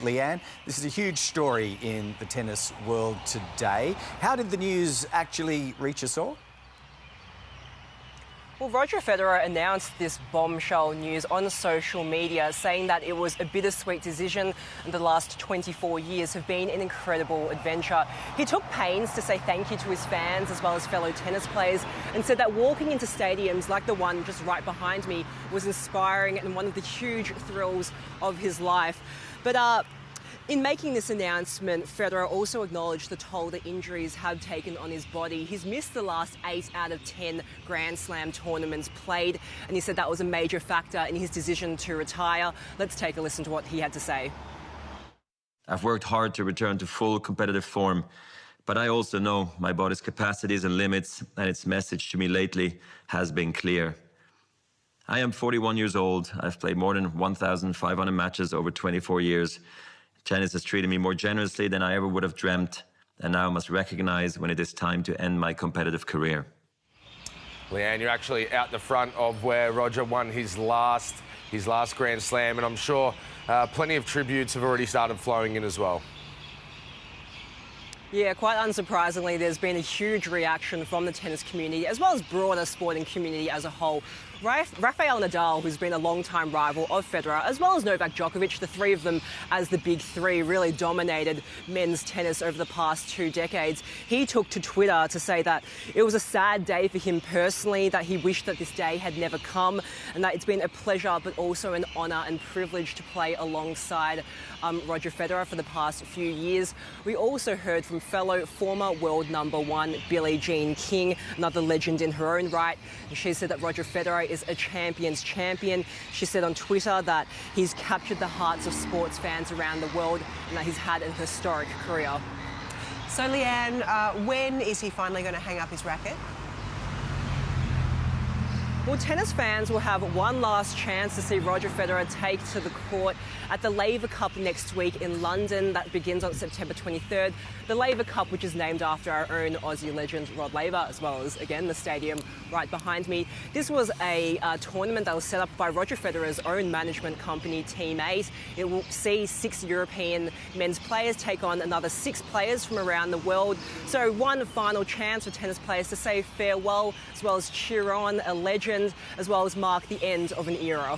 Leanne, this is a huge story in the tennis world today. How did the news actually reach us all? Well, Roger Federer announced this bombshell news on social media, saying that it was a bittersweet decision and the last 24 years have been an incredible adventure. He took pains to say thank you to his fans as well as fellow tennis players and said that walking into stadiums like the one just right behind me was inspiring and one of the huge thrills of his life. But in making this announcement, Federer also acknowledged the toll the injuries have taken on his body. He's missed the last 8 out of 10 Grand Slam tournaments played, and he said that was a major factor in his decision to retire. Let's take a listen to what he had to say. I've worked hard to return to full competitive form, but I also know my body's capacities and limits, and its message to me lately has been clear. I am 41 years old. I've played more than 1,500 matches over 24 years. Tennis has treated me more generously than I ever would have dreamt, and now I must recognize when it is time to end my competitive career. Leanne, you're actually out the front of where Roger won his last Grand Slam, and I'm sure plenty of tributes have already started flowing in as well. Yeah, quite unsurprisingly, there's been a huge reaction from the tennis community as well as broader sporting community as a whole. Rafael Nadal, who's been a long-time rival of Federer, as well as Novak Djokovic, the three of them as the big three, really dominated men's tennis over the past 2 decades. He took to Twitter to say that it was a sad day for him personally, that he wished that this day had never come, and that it's been a pleasure but also an honour and privilege to play alongside Roger Federer for the past few years. We also heard from fellow former world #1 Billie Jean King, another legend in her own right, and she said that Roger Federer is a champion's champion. She said on Twitter that he's captured the hearts of sports fans around the world and that he's had an historic career. So, Leanne, when is he finally going to hang up his racket? Well, tennis fans will have one last chance to see Roger Federer take to the court at the Laver Cup next week in London. That begins on September 23rd. The Laver Cup, which is named after our own Aussie legend Rod Laver, as well as, again, the stadium right behind me. This was a tournament that was set up by Roger Federer's own management company, Team 8. It will see 6 European men's players take on another 6 players from around the world. So one final chance for tennis players to say farewell, as well as cheer on a legend, as well as mark the end of an era.